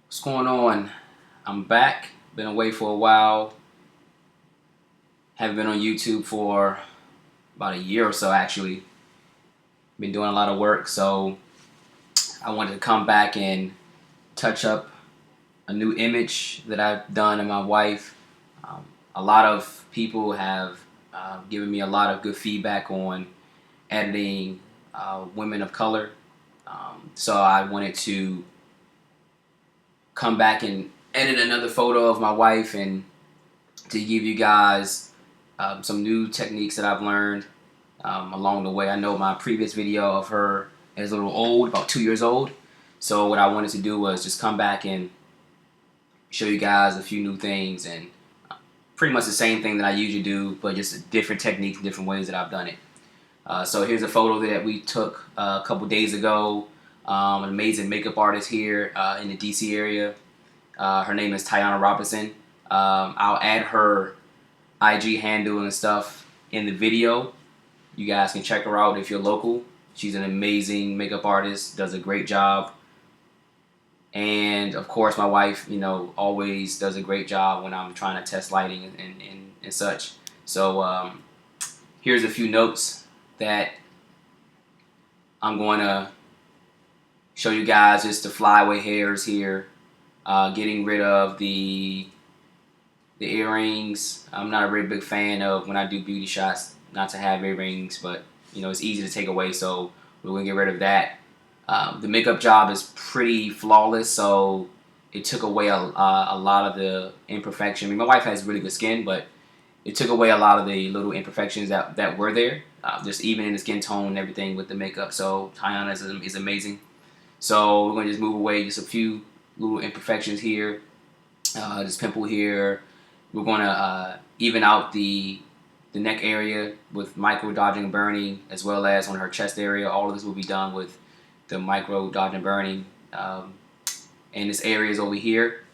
What's going on? I'm back. Been away for a while. Haven't been on YouTube for about a year or so actually. Been doing a lot of work, so I wanted to come back and touch up a new image that I've done of my wife. A lot of people have given me a lot of good feedback on editing women of color. So I wanted to come back and edit another photo of my wife and to give you guys some new techniques that I've learned along the way. I know my previous video of her is a little old, about 2 years old. So what I wanted to do was just come back and show you guys a few new things and pretty much the same thing that I usually do, but just different techniques and different ways that I've done it. So here's a photo that we took a couple days ago. An amazing makeup artist here in the DC area. Her name is Tiana Robinson. I'll add her IG handle and stuff in the video. You guys can check her out if you're local. She's an amazing makeup artist, does a great job. And of course my wife, you know, always does a great job when I'm trying to test lighting and such. So here's a few notes that I'm going to show you guys. Just the flyaway hairs here, getting rid of the earrings. I'm not a really big fan of when I do beauty shots not to have earrings, but you know it's easy to take away, so we're going to get rid of that. The makeup job is pretty flawless, so it took away a lot of the imperfection. I mean, my wife has really good skin, but it took away a lot of the little imperfections that were there, just even in the skin tone and everything with the makeup. So Tiana is amazing. So we're going to just move away just a few little imperfections here, this pimple here. We're going to even out the neck area with Microdot and Burning, as well as on her chest area. All of this will be done with the Microdot and Burning. And this area is over here.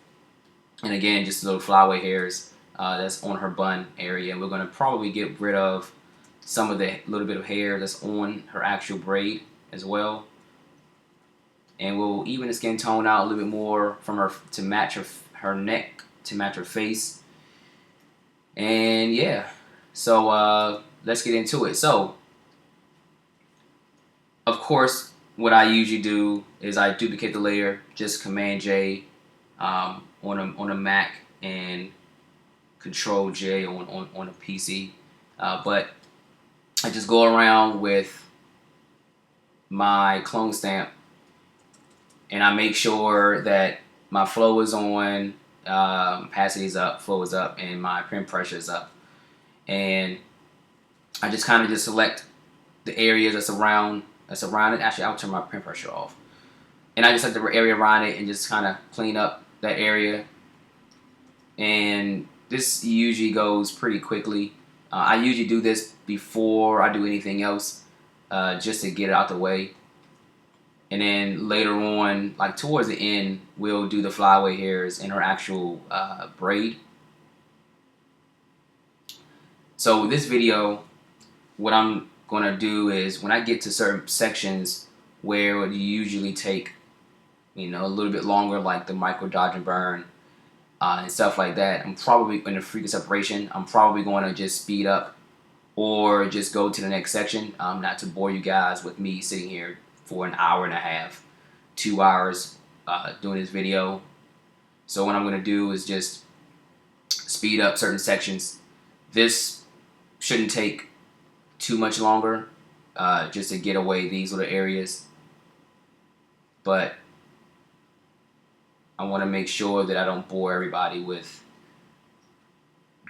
And again, just little flyaway hairs that's on her bun area. And we're going to probably get rid of some of the little bit of hair that's on her actual braid as well. And we'll even the skin tone out a little bit more from her to match her neck, to match her face. And yeah, so let's get into it. So, of course, what I usually do is I duplicate the layer, just Command J on a Mac and Control J on a PC. But I just go around with my clone stamp and I make sure that my flow is on, opacity is up, flow is up, and my print pressure is up. And I just kind of just select the areas that's around it. Actually, I'll turn my print pressure off. And I just select the area around it and just kind of clean up that area. And this usually goes pretty quickly. I usually do this before I do anything else, just to get it out the way. And then later on, like towards the end, we'll do the flyaway hairs in her actual braid. So this video, what I'm going to do is when I get to certain sections where it would usually take, you know, a little bit longer, like the Microdot and Burn and stuff like that, I'm probably in the frequency separation, I'm probably going to just speed up or just go to the next section, not to bore you guys with me sitting here for an hour and a half, 2 hours doing this video. So what I'm going to do is just speed up certain sections. This shouldn't take too much longer, just to get away these little areas. But I want to make sure that I don't bore everybody with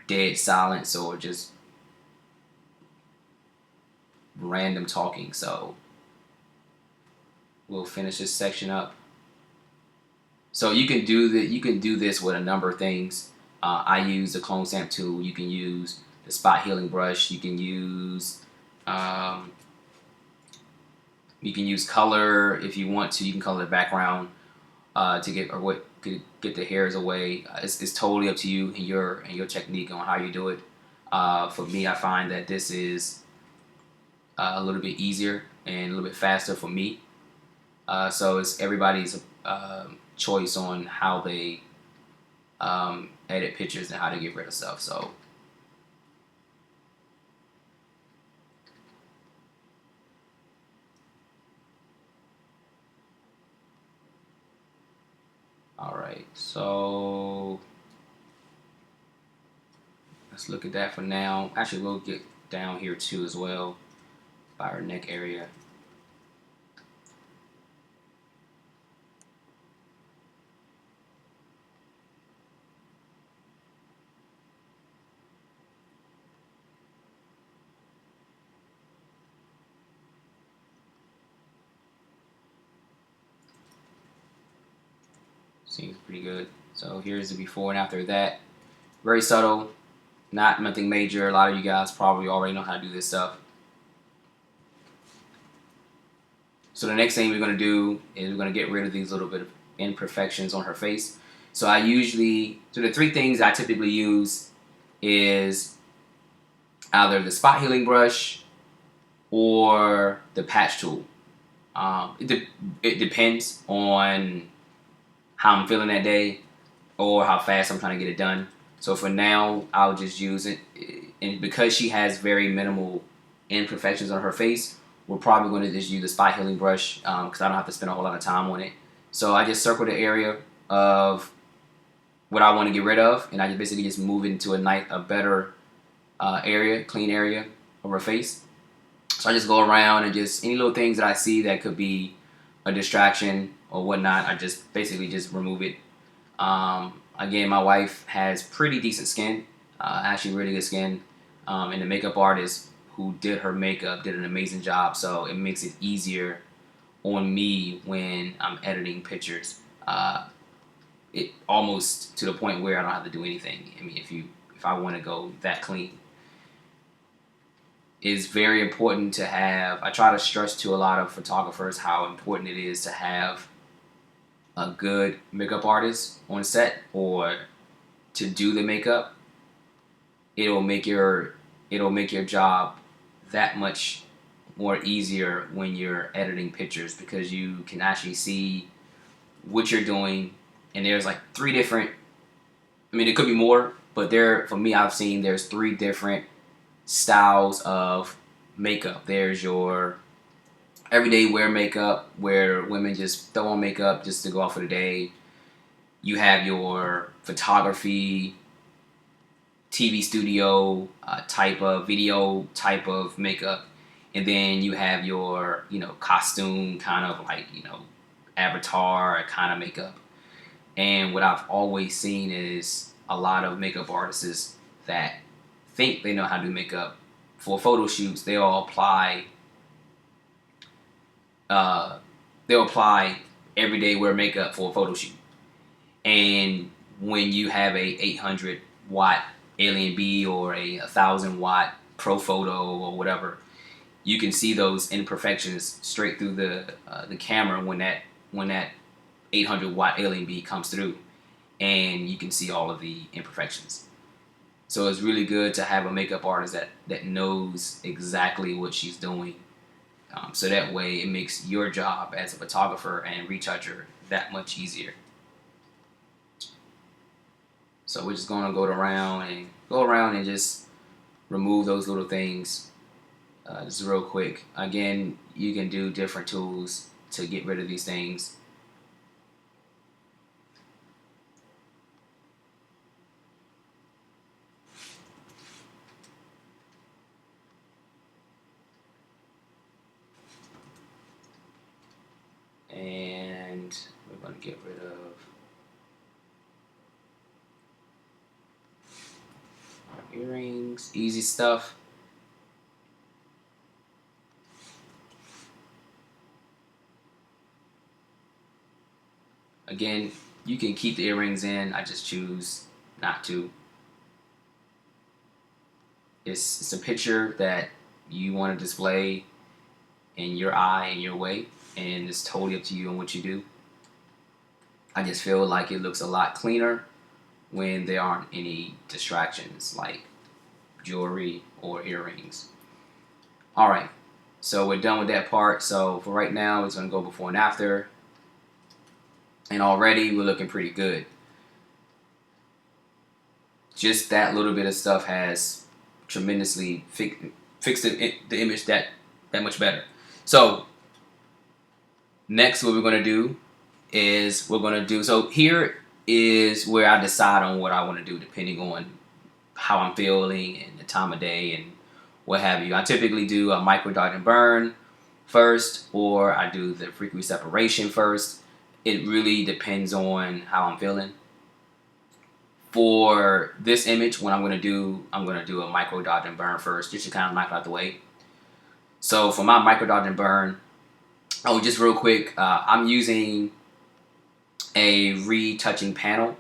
dead silence or just random talking. So we'll finish this section up. So you can do this with a number of things. I use the clone stamp tool. You can use the spot healing brush. You can use color if you want to. You can color the background to get the hairs away. It's totally up to you and your technique on how you do it. For me, I find that this is a little bit easier and a little bit faster for me. So it's everybody's choice on how they edit pictures and how to get rid of stuff. So all right, so let's look at that for now. Actually, we'll get down here too as well by our neck area. Seems pretty good. So here's the before and after that. Very subtle, not nothing major. A lot of you guys probably already know how to do this stuff. So the next thing we're going to do is we're going to get rid of these little bit of imperfections on her face. So the three things I typically use is either the spot healing brush or the patch tool. It depends on how I'm feeling that day or how fast I'm trying to get it done. So for now, I'll just use it. And because she has very minimal imperfections on her face, we're probably going to just use the spot healing brush because I don't have to spend a whole lot of time on it. So I just circle the area of what I want to get rid of, and I just basically just move it into a better area, clean area of her face. So I just go around and just any little things that I see that could be a distraction or whatnot, I just basically just remove it. Again, my wife has pretty decent skin, actually really good skin, and the makeup artist who did her makeup did an amazing job, so it makes it easier on me when I'm editing pictures. It almost to the point where I don't have to do anything. I mean, if I want to go that clean. It's very important to have, I try to stress to a lot of photographers how important it is to have a good makeup artist on set or to do the makeup. It'll make your job that much more easier when you're editing pictures because you can actually see what you're doing, and there's like three different, I mean it could be more, but for me I've seen there's three different styles of makeup. There's your everyday wear makeup where women just throw on makeup just to go out for the day. You have your photography, TV studio type of video type of makeup, and then you have your costume kind of like avatar kind of makeup. And what I've always seen is a lot of makeup artists that think they know how to do makeup for photo shoots. They'll apply everyday wear makeup for a photo shoot. And when you have a 800 watt Alien B or a 1000 watt Pro Photo or whatever, you can see those imperfections straight through the camera when that 800 watt Alien B comes through, and you can see all of the imperfections. So it's really good to have a makeup artist that knows exactly what she's doing. So that way it makes your job as a photographer and retoucher that much easier. So we're just going to go around and just remove those little things just real quick. Again, you can do different tools to get rid of these things. And we're going to get rid of our earrings. Easy stuff. Again, you can keep the earrings in. I just choose not to. It's a picture that you want to display in your eye and your way, and it's totally up to you on what you do. I just feel like it looks a lot cleaner when there aren't any distractions like jewelry or earrings. Alright, so we're done with that part. So for right now, it's going to go before and after. And already we're looking pretty good. Just that little bit of stuff has tremendously fixed the image that much better. So next what we're going to do is so here is where I decide on what I want to do depending on how I'm feeling and the time of day and what have you. I typically do a Microdot and Burn first, or I do the frequency separation first. It really depends on how I'm feeling. For this image, what I'm going to do a Microdot and Burn first, just to kind of knock it out the way. So for my Microdot and Burn, just real quick, I'm using a Retouching Panel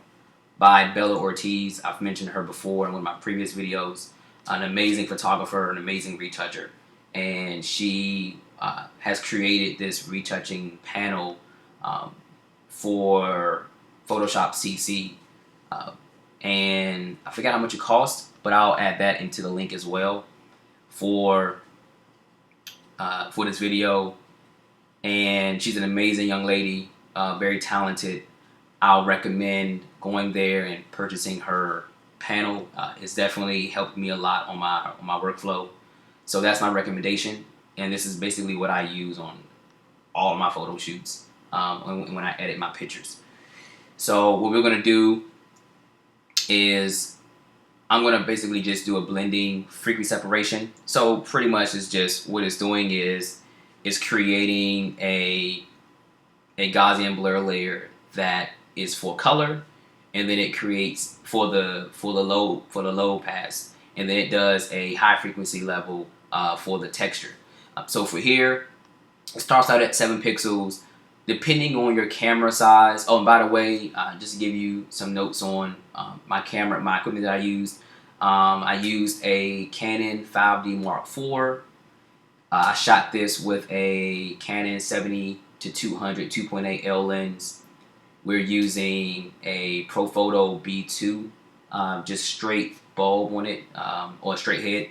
by Bella Ortiz. I've mentioned her before in one of my previous videos. An amazing photographer, an amazing retoucher, and she has created this retouching panel for Photoshop CC, and I forgot how much it cost, but I'll add that into the link as well for this video. And she's an amazing young lady, very talented. I'll recommend going there and purchasing her panel. It's definitely helped me a lot on my workflow. So that's my recommendation, and this is basically what I use on all of my photo shoots when I edit my pictures. So what we're gonna do is I'm gonna basically just do a blending frequency separation. So pretty much it's just what it's doing is creating a Gaussian blur layer that is for color, and then it creates for the low pass, and then it does a high frequency level for the texture. So for here, it starts out at 7 pixels, depending on your camera size. Oh, and by the way, just to give you some notes on my equipment that I used. I used a Canon 5D Mark IV. I shot this with a Canon 70-200 2.8 L lens. We're using a Profoto B2, just straight bulb on it, or straight head.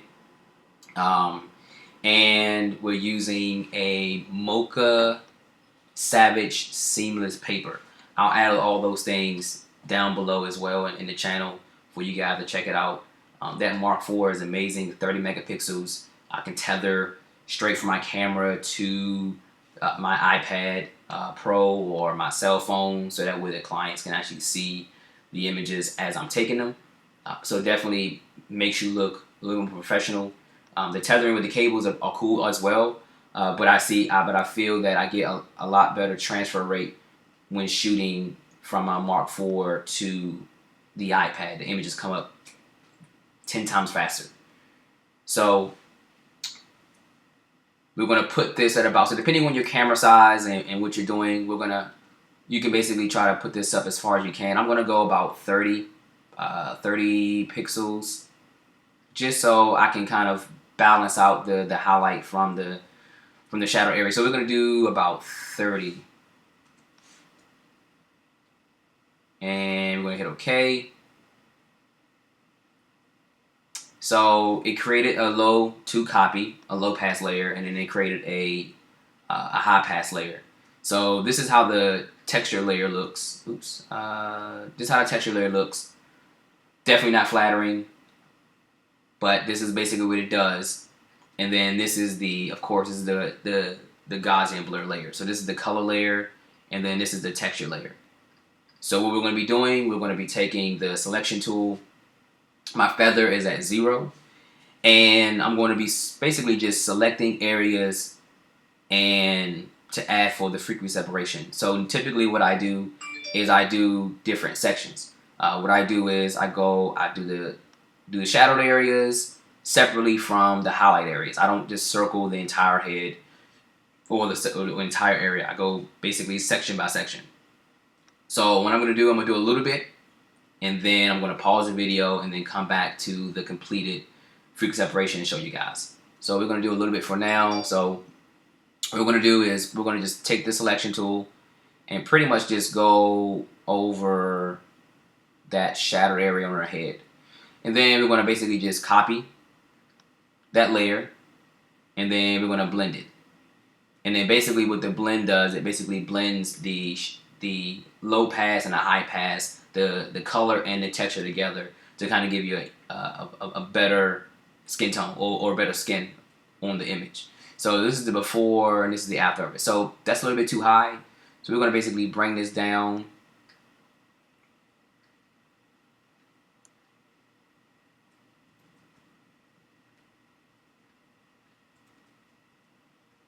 And we're using a Mocha Savage Seamless Paper. I'll add all those things down below as well in the channel for you guys to check it out. That Mark IV is amazing, 30 megapixels. I can tether straight from my camera to my iPad Pro or my cell phone, so that way the clients can actually see the images as I'm taking them. So definitely makes you look a little more professional. The tethering with the cables are cool as well, but I feel that I get a lot better transfer rate when shooting from my Mark IV to the iPad. The images come up 10 times faster. So we're going to put this at about, so depending on your camera size and what you're doing, you can basically try to put this up as far as you can. I'm going to go about 30 pixels, just so I can kind of balance out the highlight from the shadow area. So we're going to do about 30. And we're going to hit OK. So it created a low pass layer, and then it created a high pass layer. So this is how the texture layer looks. This is how the texture layer looks. Definitely not flattering, but this is basically what it does. And then this is the Gaussian blur layer. So this is the color layer, and then this is the texture layer. So what we're going to be doing, we're going to be taking the selection tool. My feather is at 0, and I'm going to be basically just selecting areas and to add for the frequency separation. So typically what I do is I do different sections. What I do is I do the shadowed areas separately from the highlight areas. I don't just circle the entire head or the entire area. I go basically section by section. So what I'm going to do a little bit, and then I'm going to pause the video and then come back to the completed frequency separation and show you guys. So we're going to do a little bit for now. So what we're going to do is we're going to just take the selection tool and pretty much just go over that shadowed area on our head. And then we're going to basically just copy that layer, and then we're going to blend it. And then basically what the blend does, it basically blends the low pass and the high pass, the color and the texture together to kind of give you a better skin tone or better skin on the image. So this is the before and this is the after of it. So that's a little bit too high. So we're going to basically bring this down.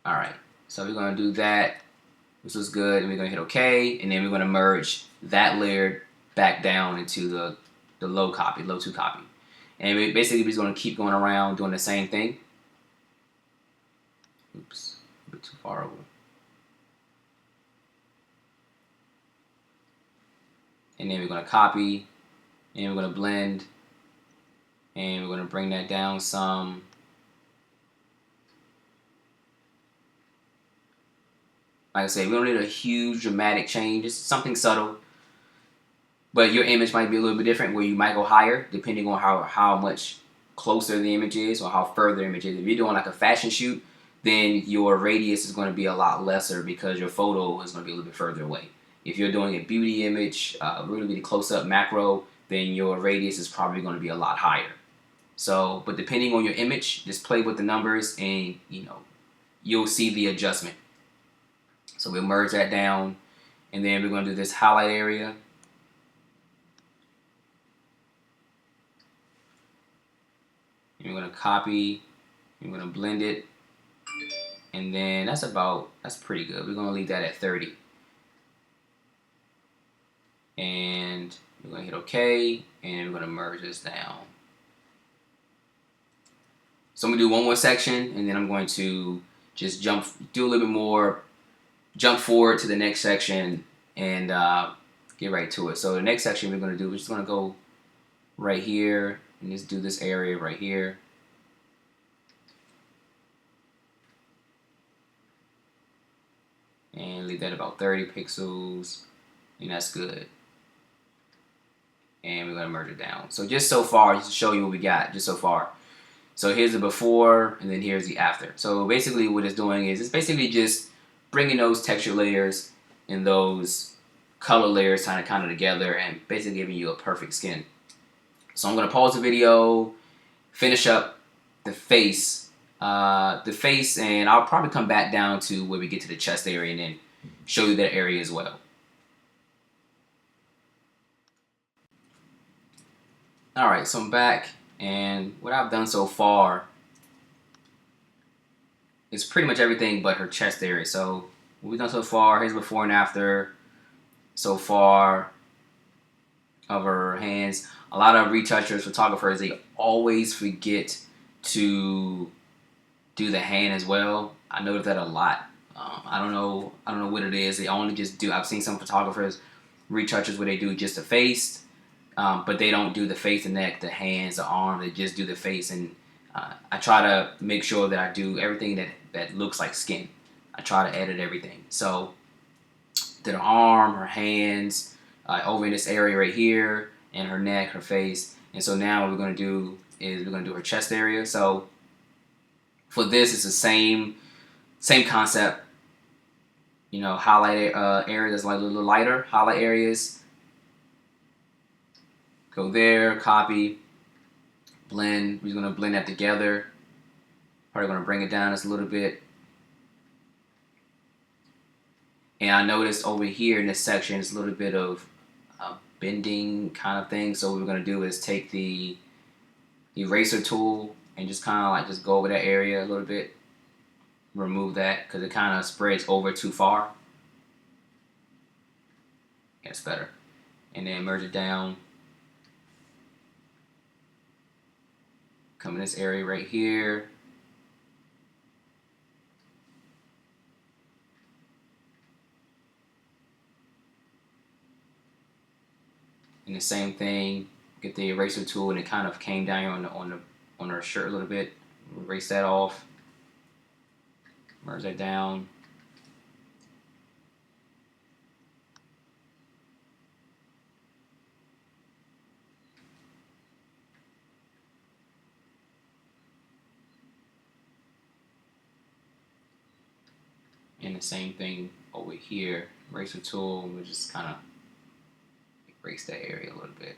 All right, so we're going to do that. This is good, and we're going to hit OK, and then we're going to merge that layer back down into the low 2 copy. And we basically just going to keep going around doing the same thing. Oops, a bit too far over. And then we're going to copy, and we're going to blend, and we're going to bring that down some. Like I said, we don't need a huge dramatic change. It's something subtle. But your image might be a little bit different where you might go higher depending on how much closer the image is or how further the image is. If you're doing like a fashion shoot, then your radius is going to be a lot lesser because your photo is going to be a little bit further away. If you're doing a beauty image, really close-up macro, then your radius is probably going to be a lot higher. So, but depending on your image, just play with the numbers and, you'll see the adjustment. So we'll merge that down, and then we're going to do this highlight area. And we're going to copy, and we're going to blend it, and then that's pretty good. We're going to leave that at 30. And we're going to hit OK, and we're going to merge this down. So I'm going to do one more section, and then I'm going to just do a little bit more, jump forward to the next section, and get right to it. So the next section we're going just going to go right here, and just do this area right here. And leave that about 30 pixels, and that's good. And we're going to merge it down. So just so far, just to show you what we got, just so far. So here's the before, and then here's the after. So basically what it's doing is it's basically just bringing those texture layers and those color layers kind of together and basically giving you a perfect skin. So I'm going to pause the video, finish up the face, and I'll probably come back down to where we get to the chest area and then show you that area as well. Alright, so I'm back, and what I've done so far is pretty much everything but her chest area. So what we've done so far, here's before and after so far of her hands. A lot of retouchers, photographers, they always forget to do the hand as well. I noticed that a lot. I don't know what it is. They only just do. I've seen some photographers, retouchers, where they do just the face, but they don't do the face, the neck, the hands, the arm. They just do the face, and I try to make sure that I do everything that looks like skin. I try to edit everything. So did her arm, her hands, over in this area right here, and her neck, her face. And so now what we're going to do is we're going to do her chest area. So for this, it's the same concept. Highlight areas like a little lighter. Highlight areas. Go there, copy, blend. We're going to blend that together. Probably going to bring it down just a little bit. And I noticed over here in this section, it's a little bit of bending kind of thing. So what we're going to do is take the eraser tool and just just go over that area a little bit. Remove that because it kind of spreads over too far. Yeah, it's better. And then merge it down. Come in this area right here. And the same thing, get the eraser tool, and it kind of came down on her shirt a little bit. Erase that off. Merge that down. And the same thing over here. Eraser tool, we'll just kind of erase that area a little bit.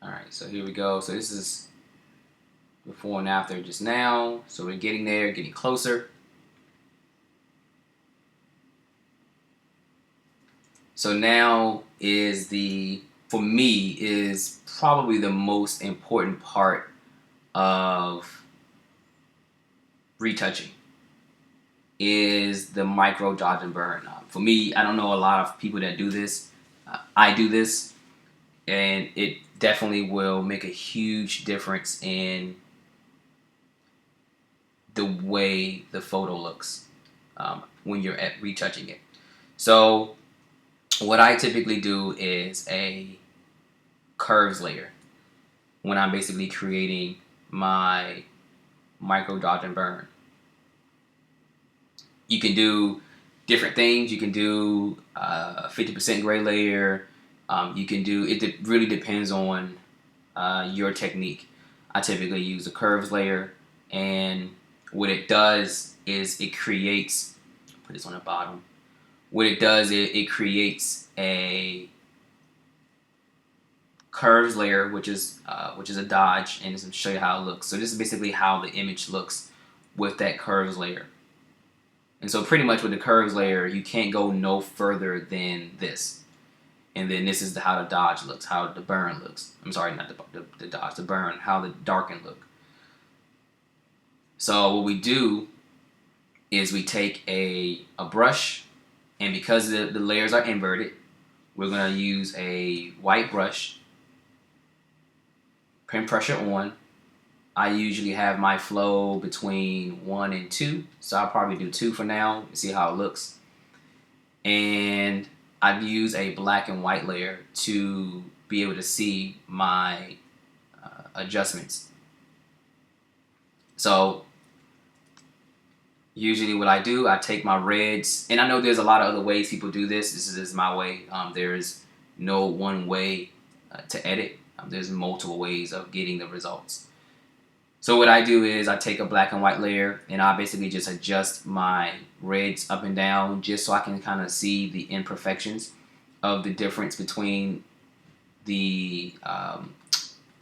Alright, so here we go. So this is before and after just now. So we're getting there, getting closer. So now is for me, is probably the most important part of retouching, is the micro dodge and burn. For me, I don't know a lot of people that do this. I do this, and it definitely will make a huge difference in the way the photo looks when you're at retouching it. So what I typically do is a curves layer when I'm basically creating my micro dodge and burn. You can do different things. You can do 50% gray layer. You can do it. Really depends on your technique. I typically use a curves layer, and what it does is it creates. Put this on the bottom. What it does is it creates a curves layer, which is a dodge, and it's going to show you how it looks. So this is basically how the image looks with that curves layer. And so pretty much with the curves layer, you can't go no further than this. And then this is how the dodge looks, how the burn looks. I'm sorry, not the dodge, the burn, how the darken look. So what we do is we take a brush, and because the layers are inverted, we're going to use a white brush, pen pressure on. I usually have my flow between 1 and 2, so I'll probably do 2 for now and see how it looks. And I've used a black and white layer to be able to see my adjustments. So usually what I do, I take my reds, and I know there's a lot of other ways people do this. This is my way. There's no one way to edit. There's multiple ways of getting the results. So what I do is I take a black and white layer, and I basically just adjust my reds up and down just so I can kind of see the imperfections of the difference between the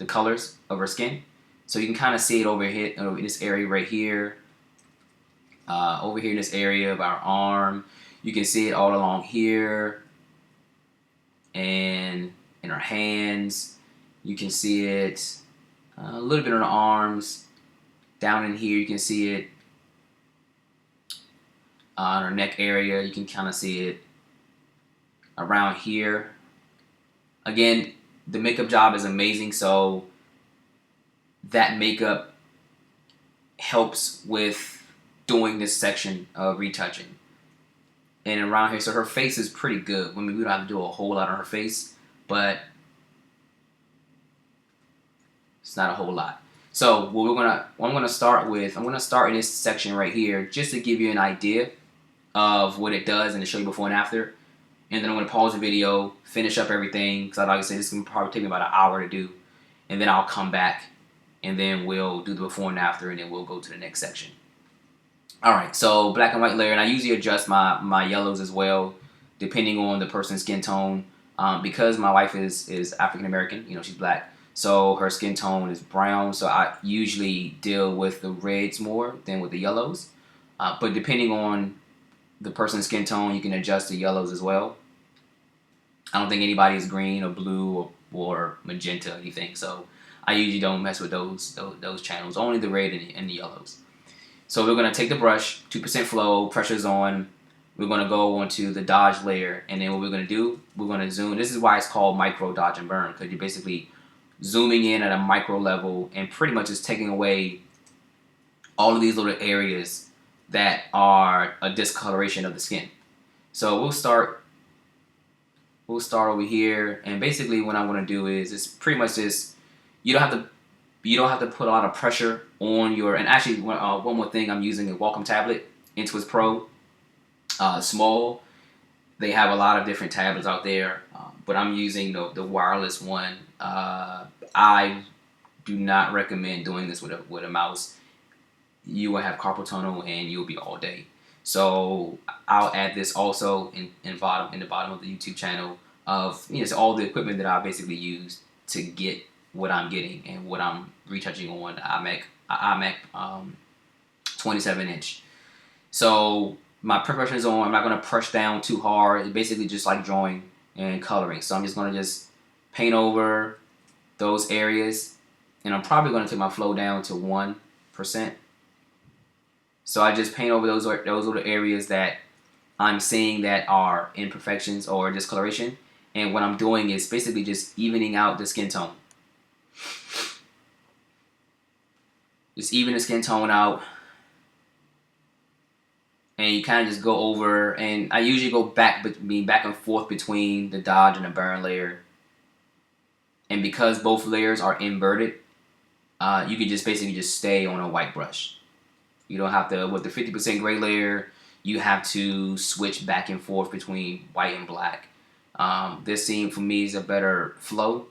colors of her skin. So you can kind of see it over here, in this area right here, over here in this area of our arm. You can see it all along here, and in our hands. You can see it a little bit on the arms. Down in here, you can see it on our neck area. You can kind of see it around here. Again, the makeup job is amazing, so that makeup helps with doing this section of retouching. And around here, so her face is pretty good. I mean, we don't have to do a whole lot on her face, but it's not a whole lot. So what I'm gonna start in this section right here, just to give you an idea of what it does and to show you before and after. And then I'm gonna pause the video, finish up everything, because like I said, this is gonna probably take me about an hour to do. And then I'll come back, and then we'll do the before and after, and then we'll go to the next section. Alright, so black and white layer, and I usually adjust my yellows as well, depending on the person's skin tone. Because my wife is African American, you know, she's black. So her skin tone is brown, so I usually deal with the reds more than with the yellows. But depending on the person's skin tone, you can adjust the yellows as well. I don't think anybody is green or blue or magenta or anything, so I usually don't mess with those channels, only the red and the yellows. So we're going to take the brush, 2% flow, pressure's on. We're going to go onto the dodge layer, and then what we're going to do, we're going to zoom. This is why it's called micro dodge and burn, because you're basically zooming in at a micro level and pretty much just taking away all of these little areas that are a discoloration of the skin. So we'll start over here, and basically what I'm going to do is it's pretty much just, you don't have to put a lot of pressure on your, and actually one more thing, I'm using a Wacom tablet, Intuos Pro, small. They have a lot of different tablets out there, but I'm using the wireless one. I do not recommend doing this with a mouse. you will have carpal tunnel and you'll be all day. So I'll add this also in the bottom of the YouTube channel of it's all the equipment that I basically use to get what I'm getting and what I'm retouching on the iMac 27-inch. So my preparation is on. I'm not gonna press down too hard. It's basically just like drawing and coloring. So I'm just gonna just paint over those areas, and I'm probably gonna take my flow down to 1%. So I just paint over those little areas that I'm seeing that are imperfections or discoloration. And what I'm doing is basically just evening out the skin tone. Just even the skin tone out. And you kind of just go over, and I usually go back and forth between the dodge and the burn layer. And because both layers are inverted, you can just basically just stay on a white brush. You don't have to, with the 50% gray layer, you have to switch back and forth between white and black. This scene for me is a better flow,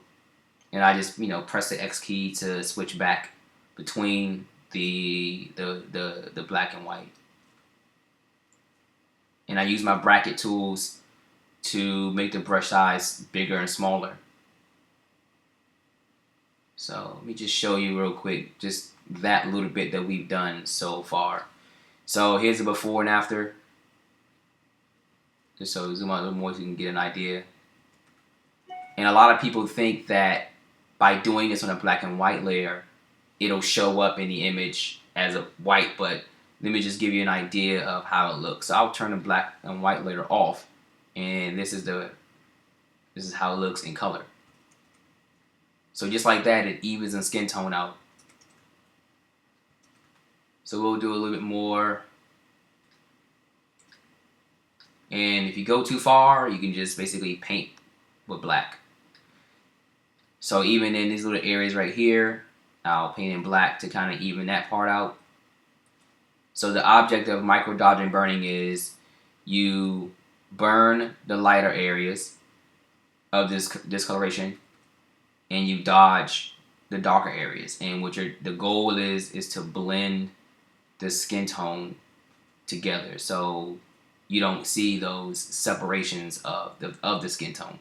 and I just press the X key to switch back between the black and white. And I use my bracket tools to make the brush size bigger and smaller. So let me just show you real quick just that little bit that we've done so far. So here's the before and after. Just so zoom out a little more so you can get an idea. And a lot of people think that by doing this on a black and white layer, it'll show up in the image as a white, but let me just give you an idea of how it looks. So I'll turn the black and white layer off, and this is how it looks in color. So just like that, it evens the skin tone out. So we'll do a little bit more. And if you go too far, you can just basically paint with black. So even in these little areas right here, I'll paint in black to kind of even that part out. So the object of Microdot and burning is you burn the lighter areas of this discoloration, and you dodge the darker areas. And the goal is to blend the skin tone together, so you don't see those separations of the skin tone.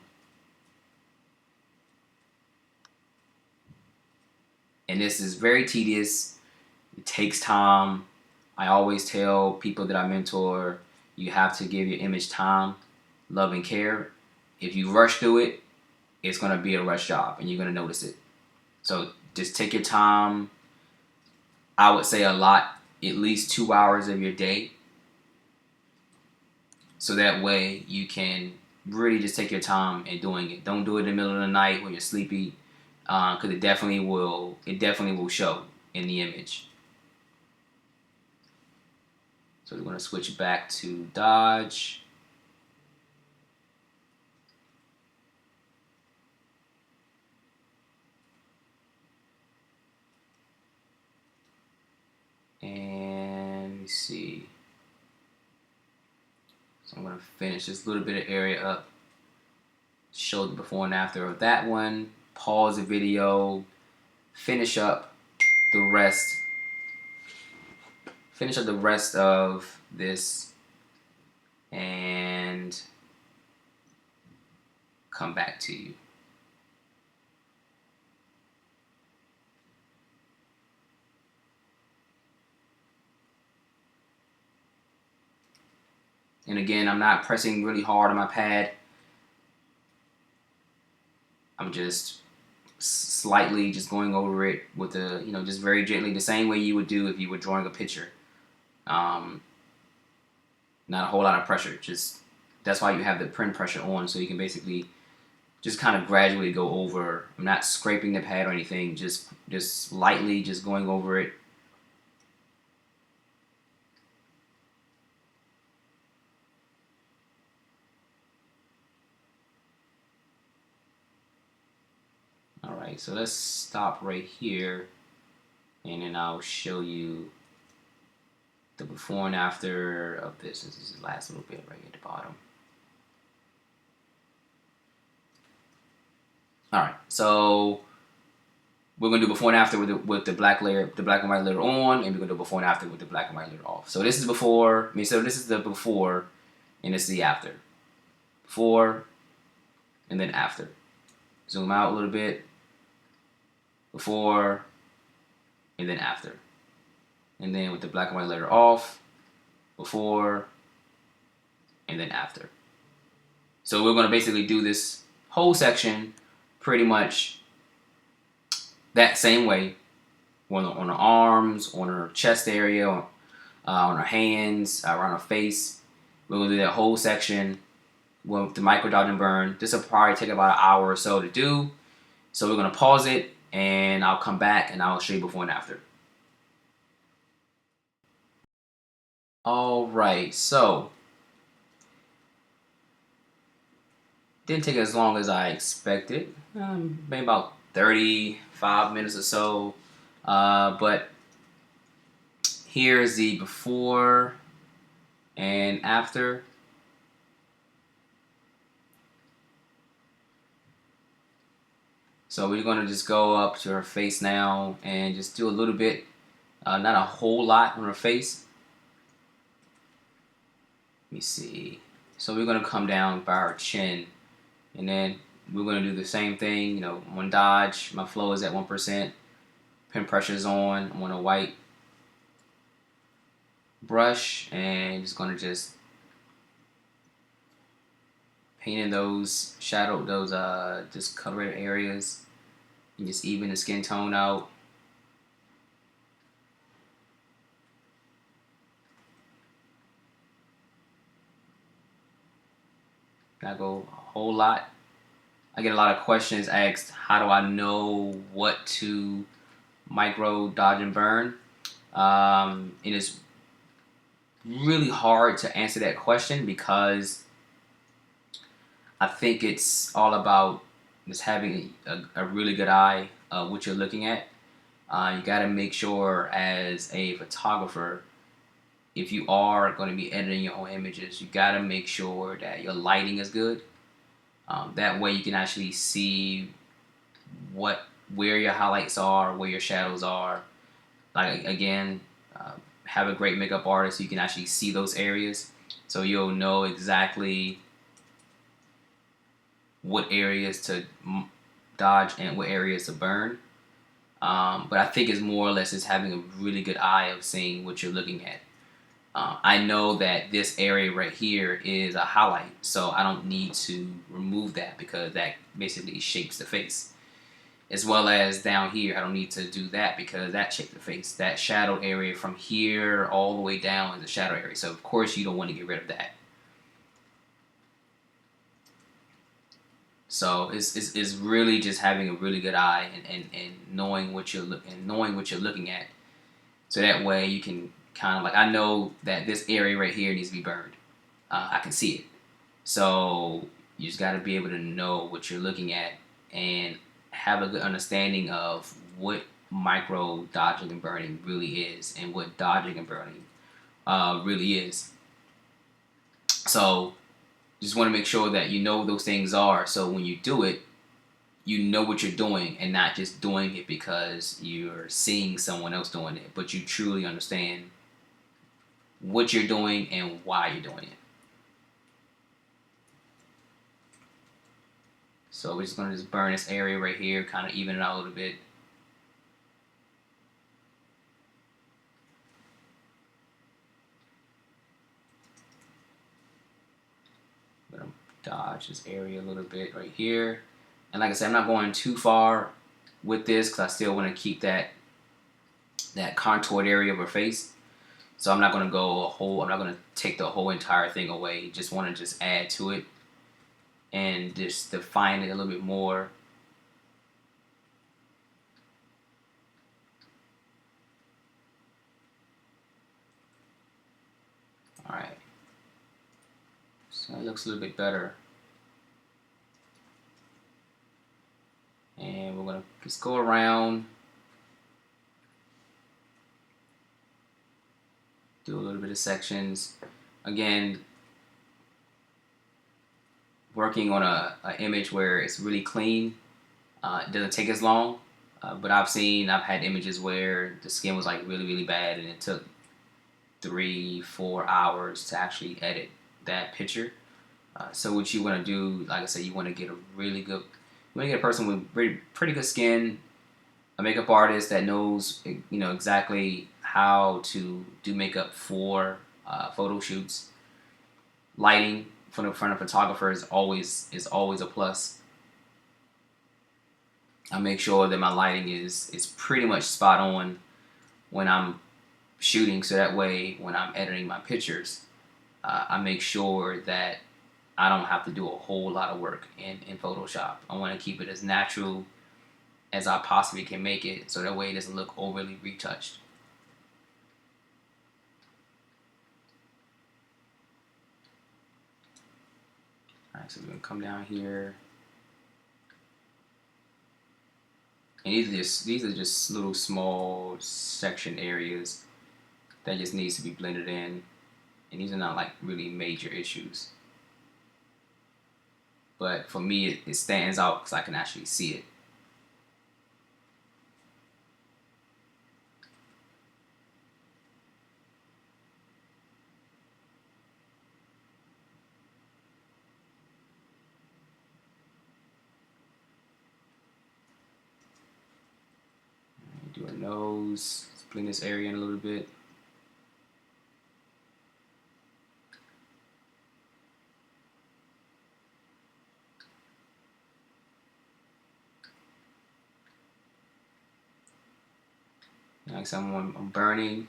And this is very tedious. It takes time. I always tell people that I mentor, you have to give your image time, love, and care. If you rush through it, it's going to be a rush job, and you're going to notice it. So just take your time. I would say at least 2 hours of your day. So that way you can really just take your time in doing it. Don't do it in the middle of the night when you're sleepy, because it definitely will show in the image. So we're going to switch back to dodge. And let me see. So I'm going to finish this little bit of area up. Show the before and after of that one. Pause the video. Finish up the rest. Finish up the rest of this. And come back to you. And again, I'm not pressing really hard on my pad. I'm just slightly just going over it with just very gently, the same way you would do if you were drawing a picture. Not a whole lot of pressure. That's why you have the print pressure on, so you can basically just kind of gradually go over. I'm not scraping the pad or anything, just lightly just going over it. Alright, so let's stop right here, and then I'll show you the before and after of this. This is the last little bit right at the bottom. Alright, so we're gonna do before and after with the black layer, the black and white layer on, and we're gonna do before and after with the black and white layer off. So this is before. So this is the before, and this is the after. Before, and then after. Zoom out a little bit. Before, and then after. And then with the black and white layer off, before, and then after. So we're going to basically do this whole section pretty much that same way on our arms, on our chest area, on our hands, around our face. We're going to do that whole section with the Microdot and Burn. This will probably take about an hour or so to do. So we're going to pause it, and I'll come back and I'll show you before and after. All right, so didn't take as long as I expected. Maybe about 35 minutes or so. But here's the before and after. So we're going to just go up to her face now and just do a little bit, not a whole lot on her face. Let me see. So we're going to come down by her chin, and then we're going to do the same thing. You know, on dodge, my flow is at 1%. Pen pressure is on. I'm on a white brush, and just going to just paint in those shadow, those discolored areas, and just even the skin tone out. Not go a whole lot. I get a lot of questions asked, how do I know what to micro dodge and burn? It is really hard to answer that question because I think it's all about just having a really good eye of what you're looking at. You got to make sure as a photographer, if you are going to be editing your own images, you got to make sure that your lighting is good. That way you can actually see where your highlights are, where your shadows are. Like again, have a great makeup artist so you can actually see those areas, so you'll know exactly what areas to dodge and what areas to burn. But I think it's more or less just having a really good eye of seeing what you're looking at. I know that this area right here is a highlight, so I don't need to remove that because that basically shapes the face. As well as down here, I don't need to do that because that shapes the face. That shadow area from here all the way down is the shadow area, so of course you don't want to get rid of that. So it's really just having a really good eye and knowing what you're looking at, so that way you can kind of like, I know that this area right here needs to be burned. I can see it. So you just got to be able to know what you're looking at and have a good understanding of what micro dodging and burning really is and what dodging and burning really is. So just want to make sure that you know what those things are, so when you do it, you know what you're doing and not just doing it because you're seeing someone else doing it, but you truly understand what you're doing and why you're doing it. So we're just going to just burn this area right here, kind of even it out a little bit. I'm going to dodge this area a little bit right here. And like I said, I'm not going too far with this because I still want to keep that contoured area of her face. So I'm not going to I'm not going to take the whole entire thing away. Just want to just add to it and just define it a little bit more. All right. So it looks a little bit better. And we're going to just go around, do a little bit of sections. Again, working on an image where it's really clean, it doesn't take as long. But I've had images where the skin was like really, really bad, and it took 3-4 hours to actually edit that picture. So what you want to do, like I said, you want to get a really good, you want to get a person with pretty good skin, a makeup artist that knows, exactly how to do makeup for photo shoots. Lighting from the front of photographer is always a plus. I make sure that my lighting is pretty much spot on when I'm shooting, so that way when I'm editing my pictures, I make sure that I don't have to do a whole lot of work in Photoshop. I want to keep it as natural as I possibly can make it, so that way it doesn't look overly retouched. Alright, so we're going to come down here. And these are just little small section areas that just needs to be blended in. And these are not like really major issues. But for me, it stands out because I can actually see it. Do a nose, let's blend this area in a little bit. Like someone I'm burning.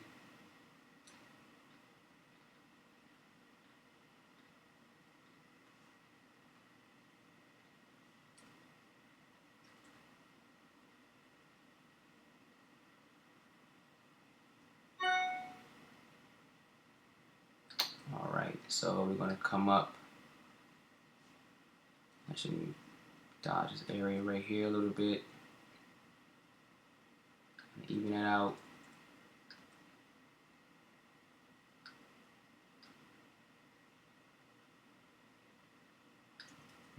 Alright, so we're gonna come up. I should dodge this area right here a little bit. Even it out.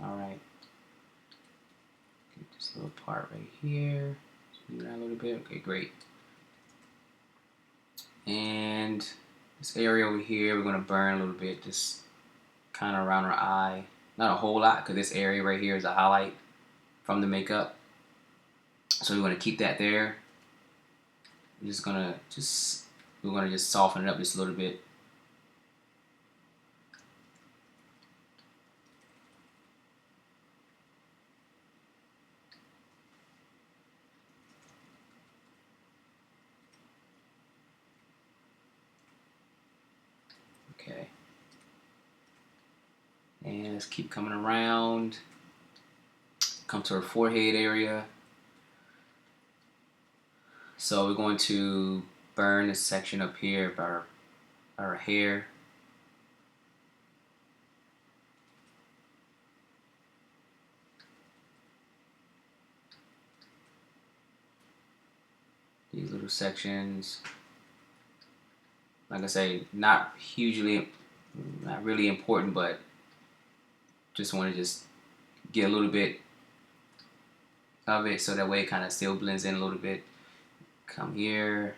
Alright. Get this little part right here. Even out a little bit. Okay, great. And this area over here, we're gonna burn a little bit, just kind of around our eye. Not a whole lot, because this area right here is a highlight from the makeup. So we're gonna keep that there. We're gonna just soften it up just a little bit. Okay. And let's keep coming around. Come to our forehead area. So we're going to burn this section up here of our hair. These little sections. Like I say, not really important, but just want to just get a little bit of it so that way it kind of still blends in a little bit. Come here.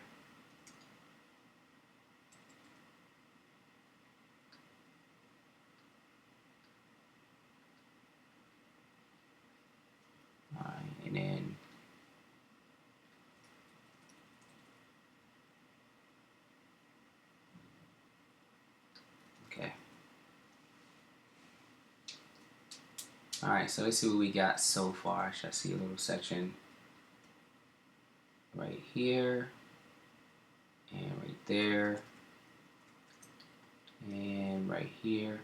All right, and then okay. All right, so let's see what we got so far. I see a little section right here and right there and right here.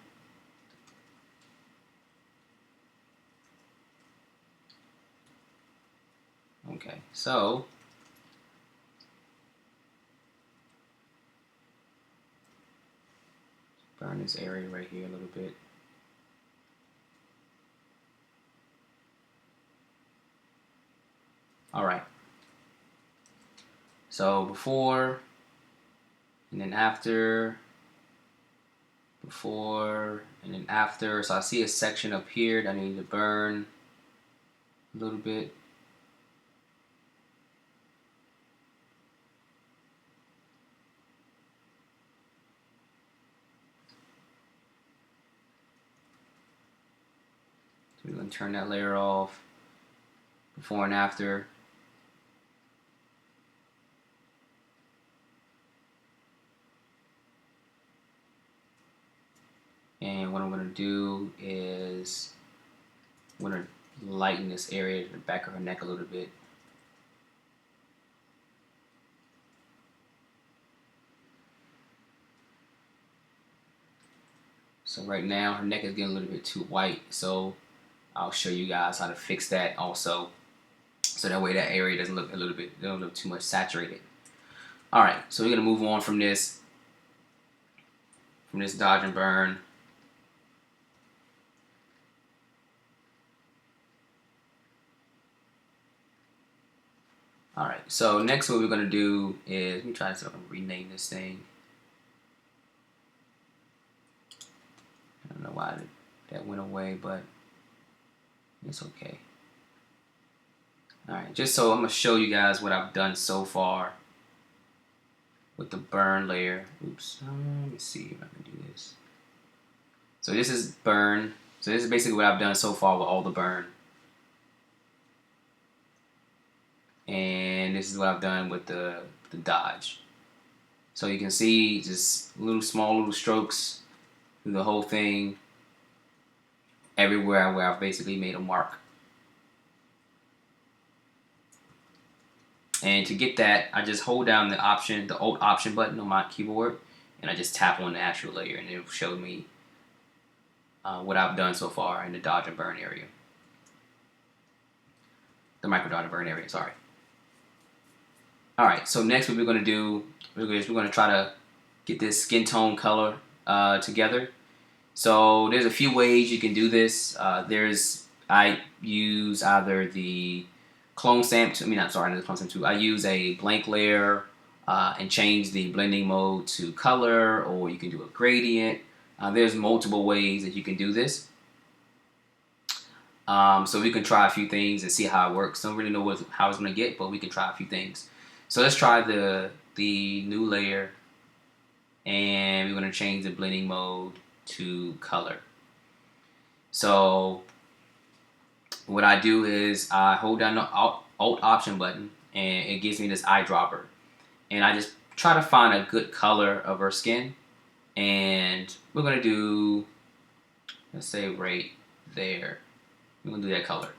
Okay, so burn this area right here a little bit. All right. So before and then after, before and then after. So I see a section up here that I need to burn a little bit. me turn that layer off. Before and after. And what I'm going to do is I'm going to lighten this area to the back of her neck a little bit. So right now her neck is getting a little bit too white, so I'll show you guys how to fix that also, so that way that area doesn't look too much saturated. All right, so we're gonna move on from this dodge and burn. All right, so next what we're gonna do is, let me try to rename this thing. I don't know why that went away, but it's okay. All right, just so I'm gonna show you guys what I've done so far with the burn layer. Oops, let me see if I can do this. So this is burn. So this is basically what I've done so far with all the burn. And this is what I've done with the dodge. So you can see just small little strokes through the whole thing, everywhere where I've basically made a mark. And to get that, I just hold down the Alt Option button on my keyboard, and I just tap on the actual layer, and it'll show me what I've done so far in the dodge and burn area. The Microdot and Burn area, sorry. Alright, so next what we're going to do is we're going to try to get this skin tone color together. So there's a few ways you can do this. I use either the clone stamp, I use a blank layer and change the blending mode to color, or you can do a gradient. There's multiple ways that you can do this. So we can try a few things and see how it works. Don't really know how it's going to get, but we can try a few things. So let's try the new layer, and we're going to change the blending mode to color. So what I do is I hold down the Alt Option button, and it gives me this eyedropper, and I just try to find a good color of her skin, and we're going to do, let's say right there. We're going to do that color.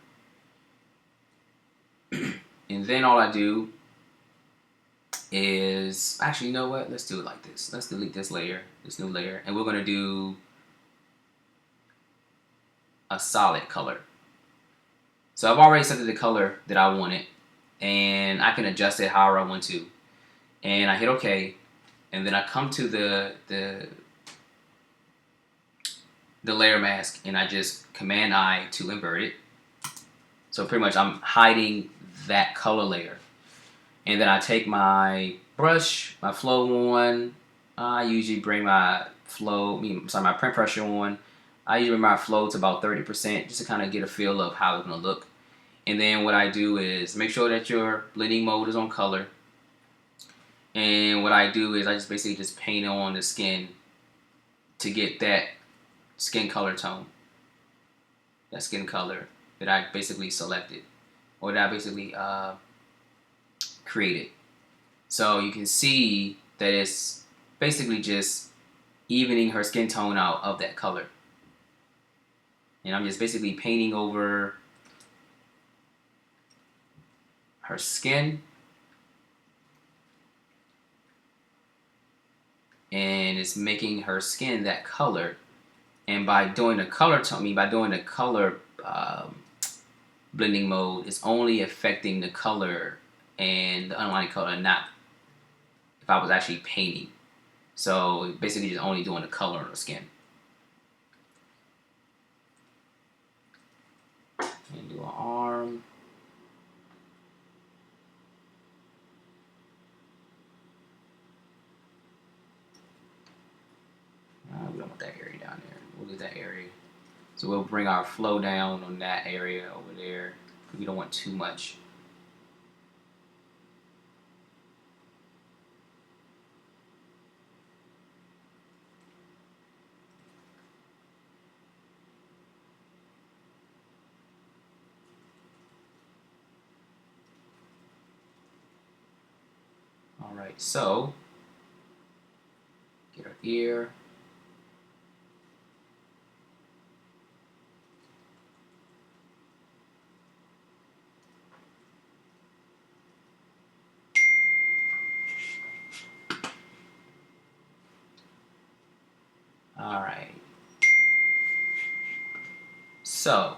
And then all I do is, actually, you know what? Let's do it like this. Let's delete this layer, this new layer, and we're going to do a solid color. So I've already set the color that I wanted, and I can adjust it however I want to. And I hit OK, and then I come to the layer mask, and I just Command I to invert it. So pretty much I'm hiding that color layer. And then I take my brush, my flow on. I usually bring my my print pressure on. I usually bring my flow to about 30% just to kind of get a feel of how it's going to look. And then what I do is make sure that your blending mode is on color. And what I do is I just basically just paint on the skin to get that skin color tone. That skin color that I basically selected, or that I basically created. So you can see that it's basically just evening her skin tone out of that color. And I'm just basically painting over her skin, and it's making her skin that color. And by doing the color tone, by doing the color blending mode, it's only affecting the color and the underlying color, not if I was actually painting. So basically just only doing the color on the skin. And do an arm. We don't want that area down there. We'll do that area. So we'll bring our flow down on that area over there. We don't want too much. Alright, so get our ear. Alright. So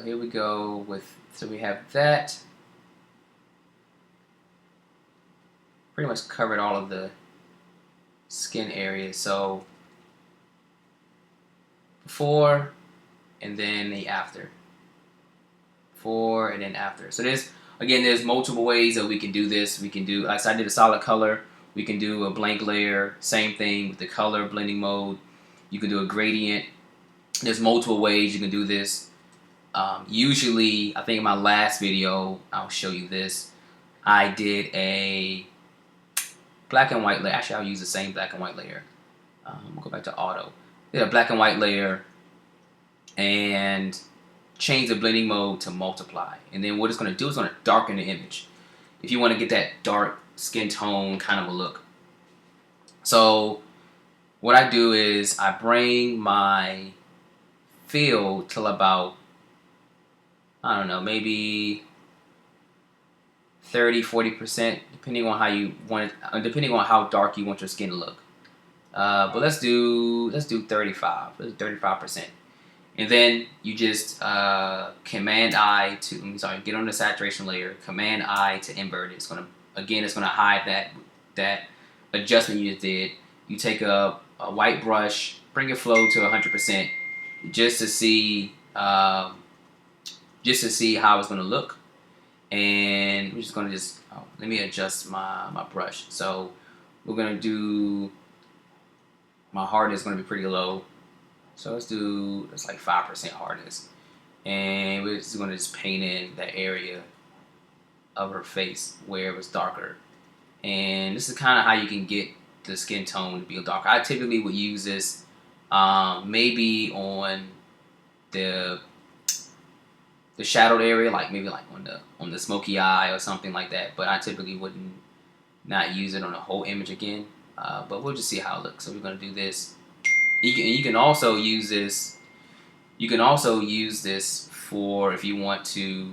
here we go so we have that. Pretty much covered all of the skin areas. So before and then the after. Before and then after. So there's multiple ways that we can do this. We can do, like I did a solid color. We can do a blank layer. Same thing with the color blending mode. You can do a gradient. There's multiple ways you can do this. Usually, I think in my last video, I'll show you this. I did a black and white layer. Actually, I'll use the same black and white layer. We'll go back to auto. Did a black and white layer and change the blending mode to multiply. And then what it's going to do is going to darken the image. If you want to get that dark skin tone kind of a look. So what I do is I bring my fill till about, I don't know, maybe 30-40%, depending on how you want it, depending on how dark you want your skin to look. But let's do 35. Let's do 35%. And then you just Command I to, get on the saturation layer, Command I to invert it. It's gonna hide that adjustment you just did. You take a white brush, bring your flow to 100%, just to see how it's gonna look. And we're just gonna let me adjust my brush. So we're gonna do, my hardness is gonna be pretty low. So let's like 5% hardness. And we're just gonna paint in that area of her face where it was darker. And this is kind of how you can get the skin tone to be darker. I typically would use this maybe on the shadowed area, like maybe like on the smoky eye or something like that. But I typically wouldn't not use it on the whole image again. But we'll just see how it looks. So we're gonna do this. You can also use this. You can also use this for if you want to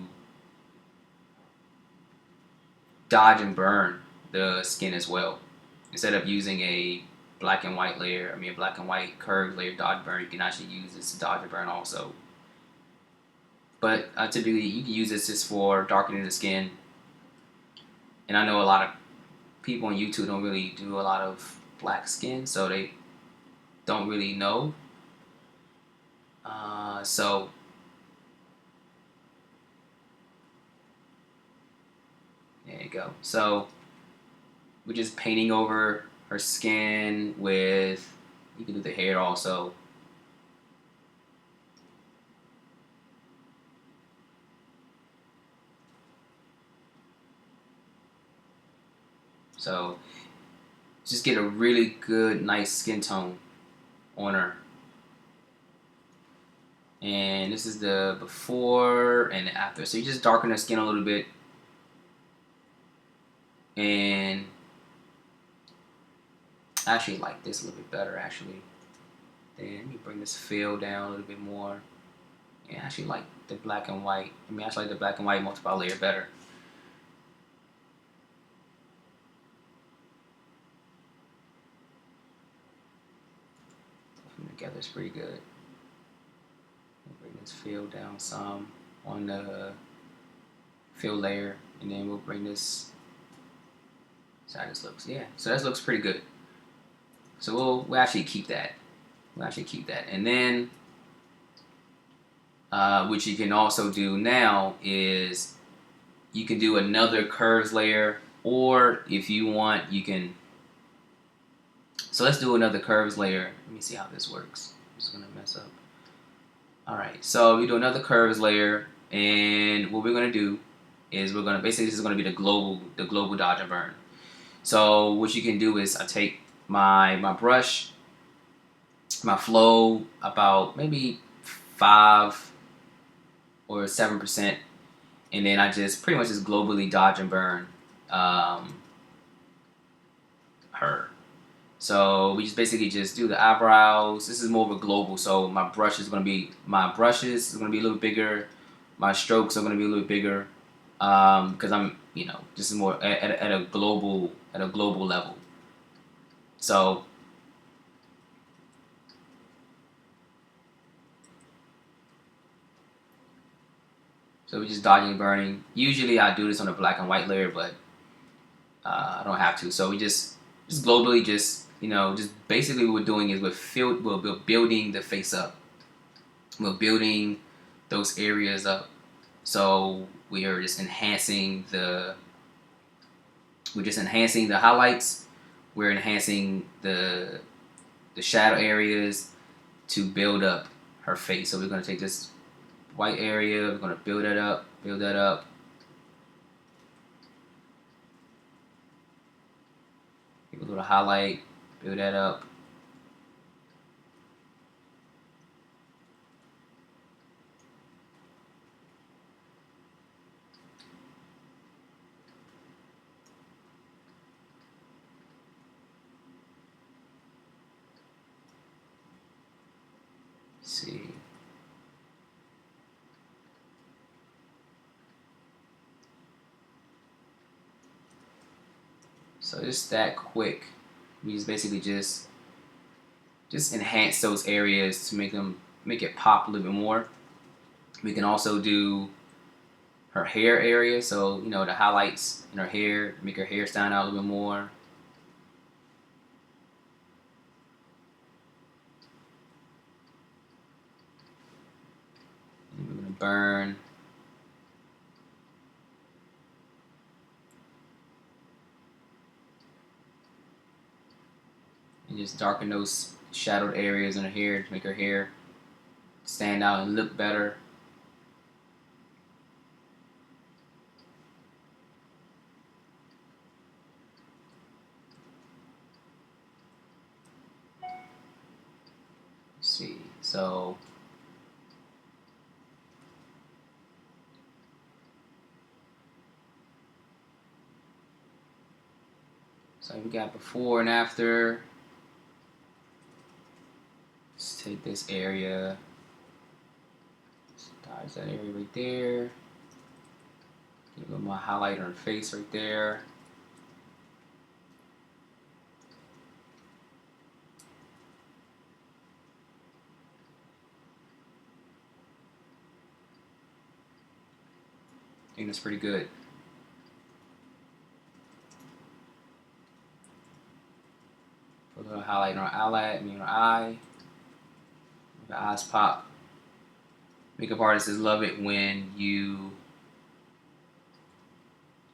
dodge and burn the skin as well. Instead of using a black and white layer, a black and white curved layer dodge burn, you can actually use this to dodge and burn also. But typically, you can use this just for darkening the skin. And I know a lot of people on YouTube don't really do a lot of black skin, so they don't really know. So there you go. So we're just painting over her skin with, you can do the hair also. So just get a really good, nice skin tone on her. And this is the before and the after. So you just darken the skin a little bit. And I actually like this a little bit better, actually. Then let me bring this fill down a little bit more. Yeah, I actually like the black and white. I actually like the black and white multiply layer better. Put them together is pretty good. Bring this fill down some on the fill layer, and then we'll bring this. So how this looks, yeah. So that looks pretty good. So we'll actually keep that. We'll actually keep that, and then what you can also do now is you can do another curves layer, or if you want, you can. So let's do another curves layer. Let me see how this works. I'm just gonna mess up. Alright, so we do another curves layer, and what we're going to do is we're going to, basically this is going to be the global dodge and burn. So what you can do is I take my brush, my flow about maybe 5 or 7%, and then I just pretty much just globally dodge and burn her. So we just basically just do the eyebrows. This is more of a global, so my brushes is gonna be a little bigger. My strokes are gonna be a little bigger because I'm, this is more at a global level. So we're just dodging and burning. Usually I do this on a black and white layer, but I don't have to. So we just globally just basically what we're doing is we're building the face up. We're building those areas up. So we are just enhancing the highlights. We're enhancing the shadow areas to build up her face. So we're gonna take this white area, we're gonna build that up, give a little highlight, build that up. See. So just that quick. We just basically just enhance those areas to make it pop a little bit more. We can also do her hair area, so the highlights in her hair, make her hair stand out a little bit more. And we're gonna burn. And just darken those shadowed areas in her hair to make her hair stand out and look better. Let's see, so we got before and after. Let's take this area, dodge that area right there. Give a little more highlight on her face right there. I think that's pretty good. Put a little highlight on her eye. The eyes pop. Makeup artists love it when you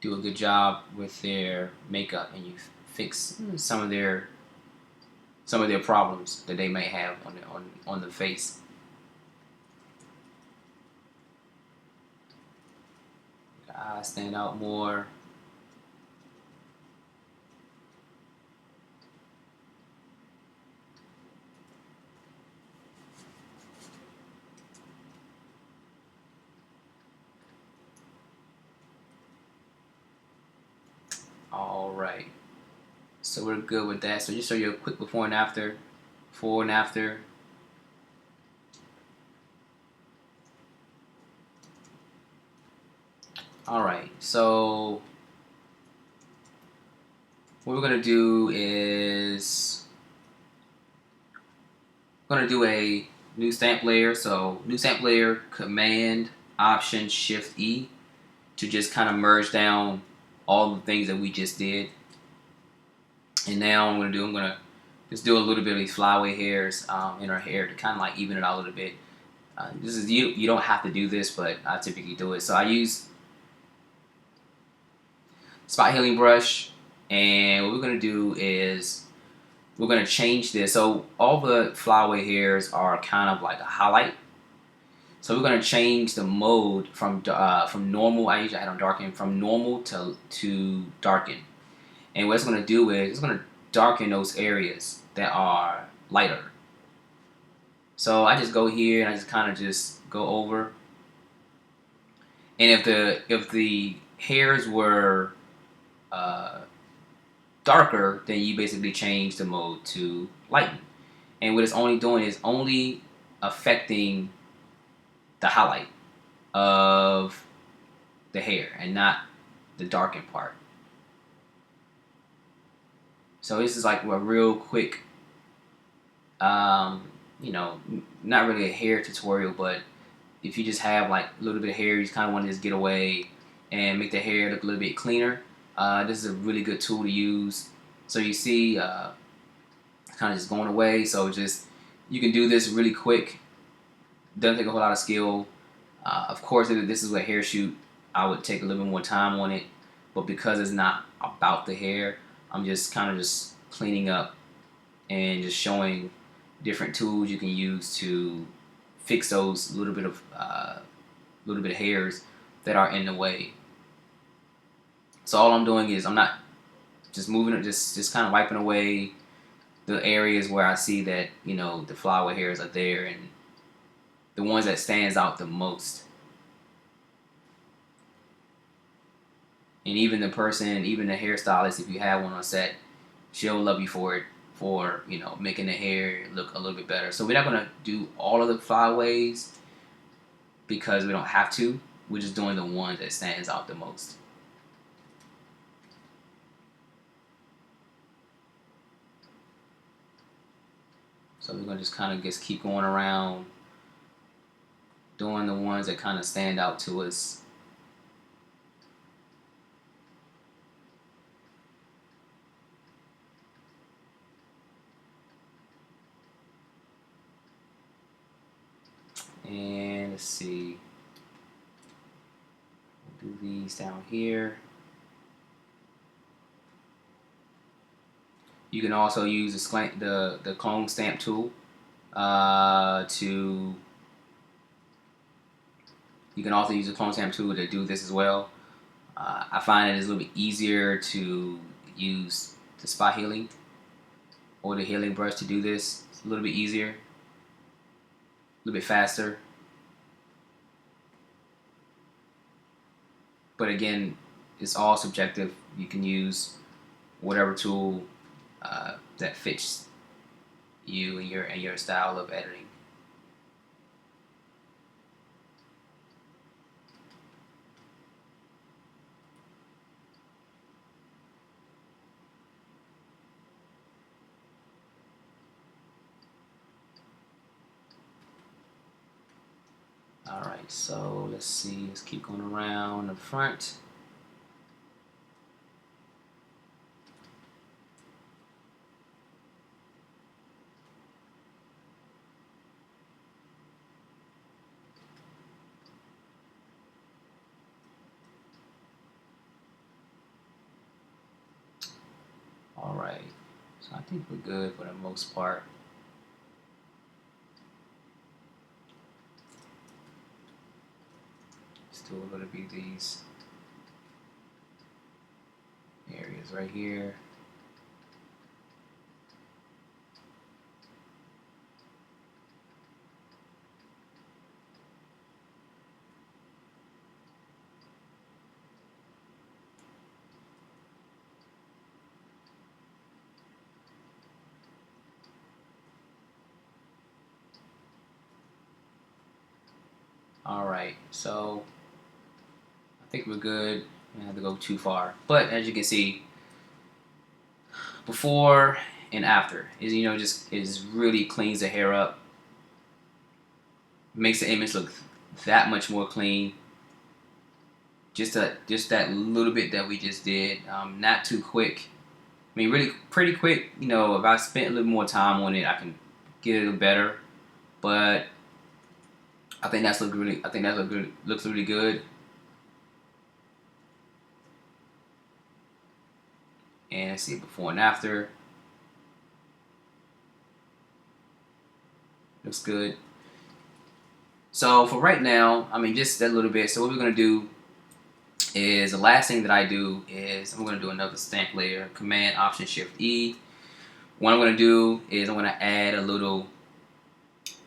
do a good job with their makeup and you fix some of their problems that they may have on the face. The eyes stand out more. All right, so we're good with that. So just show you a quick before and after. All right, so what we're gonna do is we're gonna do a new stamp layer. So new stamp layer, Command Option Shift E to just kind of merge down all the things that we just did. And now I'm gonna just do a little bit of these flyaway hairs in her hair to kind of like even it out a little bit. This is you don't have to do this, but I typically do it. So I use spot healing brush, and what we're gonna do is we're gonna change this. So all the flyaway hairs are kind of like a highlight. So we're gonna change the mode from normal. I usually add on darken from normal to darken. And what it's gonna do is it's gonna darken those areas that are lighter. So I just go here and I just kind of just go over. And if the hairs were darker, then you basically change the mode to lighten. And what it's only doing is only affecting the highlight of the hair and not the darkened part. So this is like a real quick, you know, not really a hair tutorial, but if you just have like a little bit of hair, you just kind of want to just get away and make the hair look a little bit cleaner. This is a really good tool to use. So you see, kind of just going away. So just you can do this really quick. Doesn't take a whole lot of skill. Of course, if this is a hair shoot, I would take a little bit more time on it. But because it's not about the hair, I'm just kind of just cleaning up and just showing different tools you can use to fix those little bit of hairs that are in the way. So all I'm doing is I'm not just moving it, just kind of wiping away the areas where I see that, you know, the flower hairs are there and the ones that stands out the most. And even the person, even the hairstylist, if you have one on set, she'll love you for it, for, you know, making the hair look a little bit better. So we're not gonna do all of the flyaways because we don't have to. We're just doing the one that stands out the most. So we're gonna just kind of just keep going around doing the ones that kind of stand out to us. And let's see, we'll do these down here. You can also use the clone stamp tool to. You can also use the clone stamp tool to do this as well. I find it is a little bit easier to use the spot healing or the healing brush to do this. It's a little bit easier, a little bit faster. But again, it's all subjective. You can use whatever tool that fits you and your style of editing. Alright, so let's see, let's keep going around the front. Alright, so I think we're good for the most part. Still going to be these areas right here. Alright, so I think we're good. I don't have to go too far. But as you can see, before and after is, you know, just it really cleans the hair up. Makes the image look that much more clean. Just that little bit that we just did. Not too quick. I mean, really pretty quick. You know, if I spent a little more time on it, I can get it a little better. But I think that's looks really good. And see before and after. Looks good. So for right now, I mean, just that little bit. So what we're gonna do is the last thing that I do is I'm gonna do another stamp layer. Command Option Shift E. What I'm gonna do is I'm gonna add a little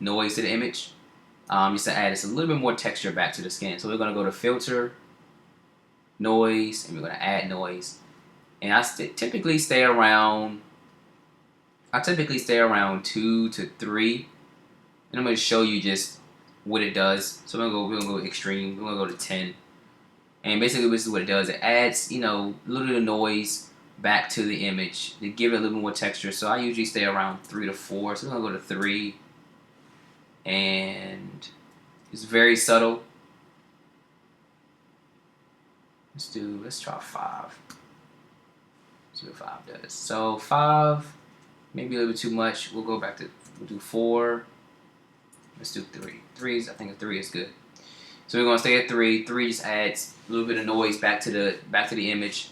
noise to the image, just to add just a little bit more texture back to the skin. So we're going to go to filter, noise, and we're going to add noise. And I typically stay around 2 to 3, and I'm going to show you just what it does. So we're gonna go extreme. We're gonna go to 10, and basically this is what it does. It adds, a little bit of noise back to the image to give it a little more texture. So I usually stay around 3 to 4. So we're gonna go to 3, and it's very subtle. Let's try 5. Let's see what 5 does. So 5, maybe a little bit too much. We'll do 4. Let's do 3. I think a 3 is good. So we're gonna stay at 3. 3 just adds a little bit of noise back to the image.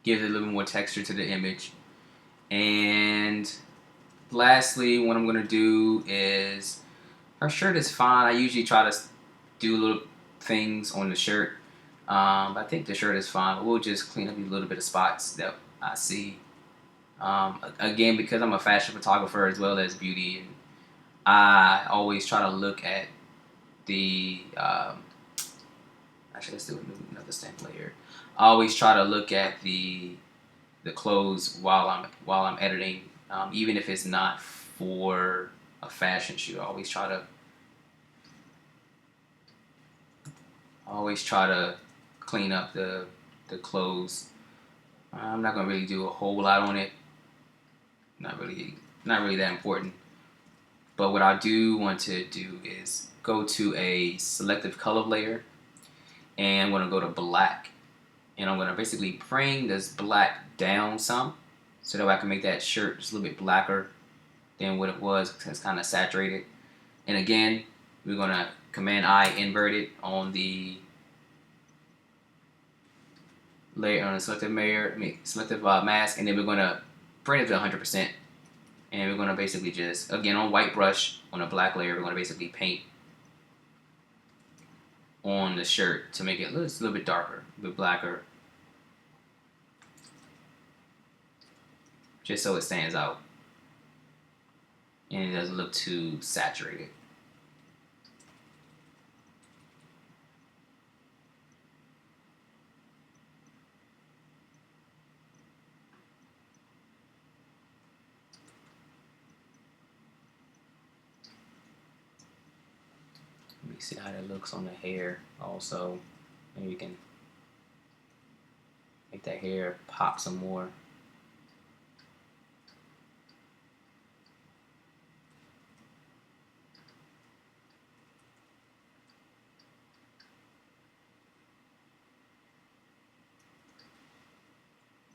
Gives it a little bit more texture to the image. And lastly, what I'm gonna do is, our shirt is fine. I usually try to do little things on the shirt. But I think the shirt is fine. We'll just clean up a little bit of spots that I see. Again, because I'm a fashion photographer as well as beauty, and I always try to look at the actually, let's do another stamp layer. I always try to look at the clothes while I'm editing, even if it's not for a fashion shoot. I always try to clean up the clothes. I'm not gonna really do a whole lot on it. Not really that important. But what I do want to do is go to a selective color layer, and I'm going to go to black, and I'm going to basically bring this black down some, so that way I can make that shirt just a little bit blacker than what it was, because it's kind of saturated. And again, we're going to Command I invert it on the layer, on the selective mask, and then we're going to bring it to 100%. And we're going to basically just, again, on white brush, on a black layer, we're going to basically paint on the shirt to make it a little bit darker, a bit blacker, just so it stands out and it doesn't look too saturated. Let me see how that looks on the hair also. Maybe you can make that hair pop some more.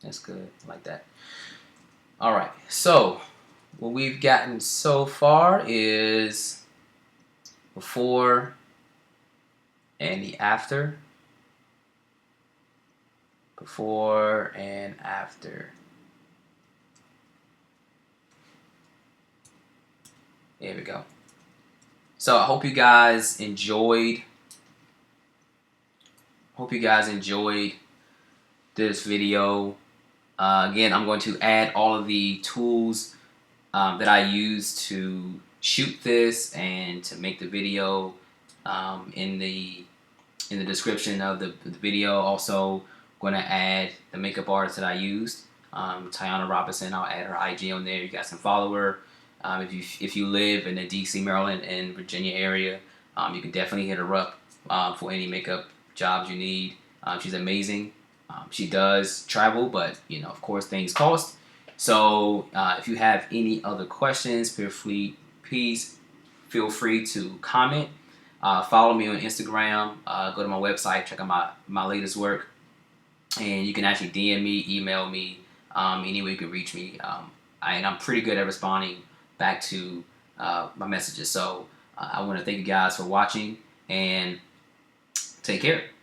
That's good, like that. All right, so what we've gotten so far is before and the after. Before and after. There we go. So I hope you guys enjoyed. This video. Again, I'm going to add all of the tools that I use to shoot this and to make the video in the description of the video. Also, going to add the makeup artist that I used, Tiana Robinson. I'll add her IG on there. You guys can follow her. If you live in the DC, Maryland, and Virginia area, you can definitely hit her up for any makeup jobs you need. She's amazing. She does travel, but of course, things cost. So if you have any other questions, please feel free to comment. Follow me on Instagram. Go to my website, check out my latest work, and you can actually DM me, email me, any way you can reach me. And I'm pretty good at responding back to my messages. So I want to thank you guys for watching, and take care.